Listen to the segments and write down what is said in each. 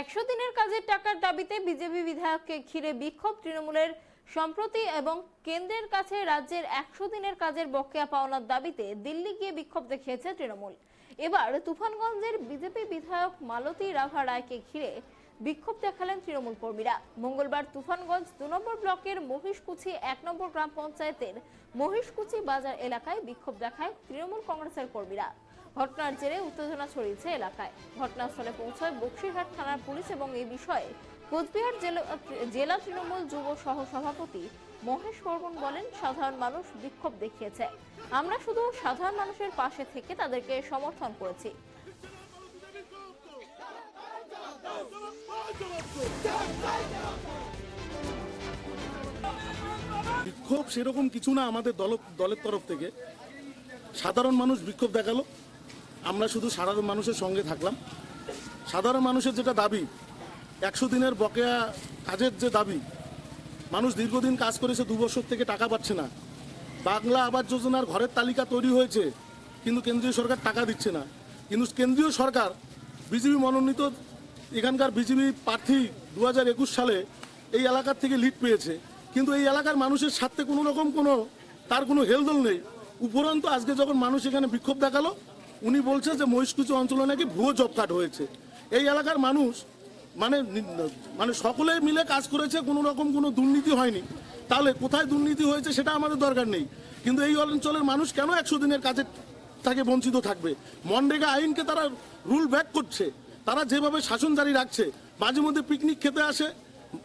100 দিনের কাজের টাকার দাবিতে বিজেপি বিধায়ককে ঘিরে বিক্ষোভ তৃণমূলের। সম্প্রতি এবং কেন্দ্রের কাছে রাজ্যের 100 দিনের কাজের বকেয়া পাওনার দাবিতে দিল্লি গিয়ে বিক্ষোভ দেখিয়েছে তৃণমূল। এবার তুফানগঞ্জের বিজেপি বিধায়ক মালতী রাভা রায়কে ঘিরে বিক্ষোভ দেখালেন তৃণমূল কর্মীরা। মঙ্গলবার তুফানগঞ্জ 2 নম্বর ব্লকের মহিষকুচি 1 নম্বর গ্রাম পঞ্চায়েতের মহিষকুচি বাজার এলাকায় বিক্ষোভ দেখায় তৃণমূল কংগ্রেসের কর্মীরা। ঘটনার জেরে উত্তেজনা ছড়িয়েছে এলাকায়। ঘটনাস্থলে পৌঁছায় বক্সিরহাট থানার পুলিশ এবং এই বিষয়ে কোচবিহার জেলা তৃণমূল যুব সহ সভাপতি মহেশ বর্মন বলেন, সাধারণ মানুষ বিক্ষোভ দেখিয়েছে, আমরা শুধু সাধারণ মানুষের পাশে থেকে তাদেরকে সমর্থন করেছি। বিক্ষোভ সেরকম কিছু না, আমাদের দলের তরফ থেকে সাধারণ মানুষ বিক্ষোভ দেখালো, আমরা শুধু সাধারণ মানুষের সঙ্গে থাকলাম। সাধারণ মানুষের যেটা দাবি, 100 দিনের বকেয়া কাজের যে দাবি, মানুষ দীর্ঘদিন কাজ করেছে, 2 বছর থেকে টাকা পাচ্ছে না। বাংলা আবাস যোজনার ঘরের তালিকা তৈরি হয়েছে, কিন্তু কেন্দ্রীয় সরকার টাকা দিচ্ছে না। কিন্তু কেন্দ্রীয় সরকার বিজেপি মনোনীত এখানকার বিজেপি প্রার্থী 2021 সালে এই এলাকার থেকে লিড পেয়েছে, কিন্তু এই এলাকার মানুষের স্বার্থে কোনো রকম তার কোনো হেলদোল নেই। উপরন্তু আজকে যখন মানুষ এখানে বিক্ষোভ দেখালো, উনি বলছে যে মহিষকুচি অঞ্চলে নাকি ভুয়ো জব কার্ড হয়েছে। এই এলাকার মানুষ মানে সকলে মিলে কাজ করেছে, কোনো রকম কোনো দুর্নীতি হয়নি। তাহলে কোথায় দুর্নীতি হয়েছে সেটা আমাদের দরকার নেই, কিন্তু এই অঞ্চলের মানুষ কেন 100 দিনের কাজের থেকে বঞ্চিত থাকবে? মনরেগা আইনকে তারা রুল ব্যাক করছে, তারা যেভাবে শাসন জারি রাখছে, মাঝে মধ্যে পিকনিক খেতে আসে,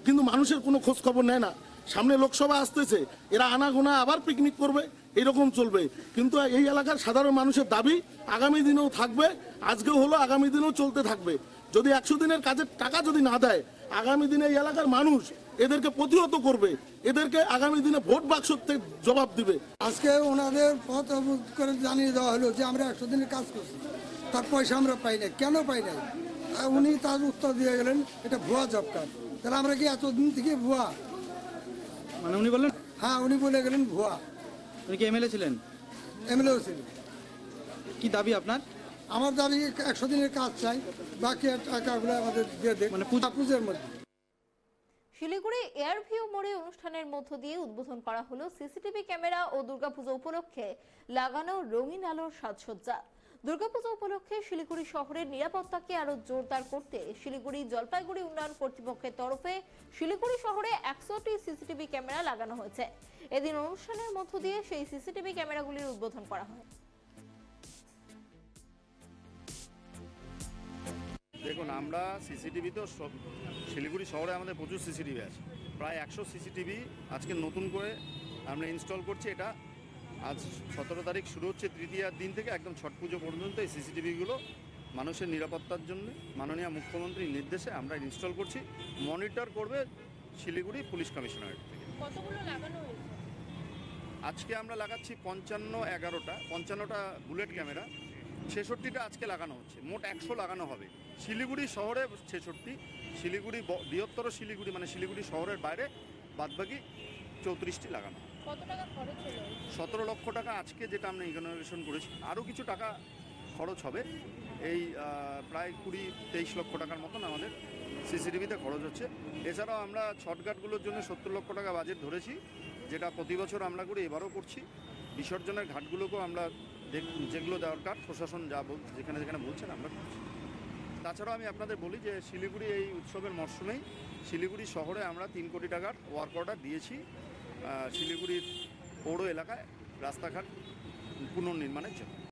কিন্তু মানুষের কোনো খোঁজ খবর নেয় না। সামনে লোকসভা আসতেছে, এরা আনাগোনা আবার পিকনিক করবে, এইরকম চলবে। কিন্তু এই এলাকার সাধারণ মানুষের দাবি আগামী দিনেও থাকবে, আজকেও হলো, আগামী দিনেও চলতে থাকবে। যদি 100 দিনের কাজের টাকা যদি না দেয়, আগামী দিনে এই এলাকার মানুষ এদেরকে প্রতিহত করবে, এদেরকে আগামী দিনে ভোট বাক্স থেকে জবাব দিবে। আজকে ওনাদের পথ অবরোধ করে জানিয়ে দেওয়া হলো যে আমরা 100 দিনের কাজ করছি, তার পয়সা আমরা পাই নাই। কেন পাই নাই? উনি তার উত্তর দিয়ে গেলেন এটা ভুয়া জব কার্ড। তাহলে আমরা কি এতদিন থেকে ভুয়া? মানে উনি বললেন, হ্যাঁ, উনি বলে গেলেন ভুয়া। উনি কি এমএলএ ছিলেন? এমএলএও ছিলেন। কি দাবি আপনার? আমার দাবি 100 দিনের কাজ চাই, বাকি টাকাগুলো আমাদের দিয়ে দেয়, মানে পুজোর মধ্যে। শিলিগুড়ি এয়ারভিউ মোড়ে অনুষ্ঠানের মধ্য দিয়ে উদ্বোধন করা হলো সিসিটিভি ক্যামেরা ও দুর্গাপূজা উপলক্ষে লাগানো রঙিন আলোর সাজসজ্জা। দুর্গাপূজা উপলক্ষে শিলিগুড়ি শহরের নিরাপত্তাকে আরো জোরদার করতে শিলিগুড়ি জলপাইগুড়ি উন্নয়ন কর্তৃপক্ষের তরফে শিলিগুড়ি শহরে 100টি সিসিটিভি ক্যামেরা লাগানো হয়েছে। এদিন অনুষ্ঠানের মধ্য দিয়ে সেই সিসিটিভি ক্যামেরাগুলির উদ্বোধন করা হয়। দেখুন, আমরা সিসিটিভি তো সব শিলিগুড়ি শহরে আমাদের প্রচুর সিসিটিভি আছে, প্রায় 100 সিসিটিভি আজকে নতুন করে আমরা ইনস্টল করছি। এটা আজ 17 তারিখ শুরু হচ্ছে, তৃতীয়ার দিন থেকে একদম ছট পুজো পর্যন্ত এই সিসিটিভিগুলো মানুষের নিরাপত্তার জন্য মাননীয় মুখ্যমন্ত্রীর নির্দেশে আমরা ইনস্টল করছি। মনিটর করবে শিলিগুড়ি পুলিশ কমিশনারেট থেকে। কতগুলো লাগানো হয়েছে? আজকে আমরা লাগাচ্ছি 55টা বুলেট ক্যামেরা, 66টা আজকে লাগানো হচ্ছে, মোট 100 লাগানো হবে। শিলিগুড়ি শহরে 66, শিলিগুড়ি বৃহত্তর শিলিগুড়ি মানে শিলিগুড়ি শহরের বাইরে বাদবাকি 34টি লাগানো। কত টাকা খরচ হলো? 17 লক্ষ টাকা আজকে যেটা আমরা ইনগ্রেশন করেছি, আরও কিছু টাকা খরচ হবে। এই প্রায় 20-23 লক্ষ টাকার মতন আমাদের সিসিটিভিতে খরচ হচ্ছে। এছাড়াও আমরা ছটঘাটগুলোর জন্য 70 লক্ষ টাকা বাজেট ধরেছি, যেটা প্রতি বছর আমরা করি, এবারও করছি। বিসর্জনের ঘাটগুলোকেও আমরা যেগুলো দরকার প্রশাসন যেখানে যেখানে বলছেন আমরা করছি। তাছাড়াও আমি আপনাদের বলি যে শিলিগুড়ি এই উৎসবের মরশুমেই শিলিগুড়ি শহরে আমরা 3 কোটি টাকার ওয়ার্ক অর্ডার দিয়েছি শিলিগুড়ির পৌর এলাকায় রাস্তাঘাট পুনর্নির্মাণের জন্য।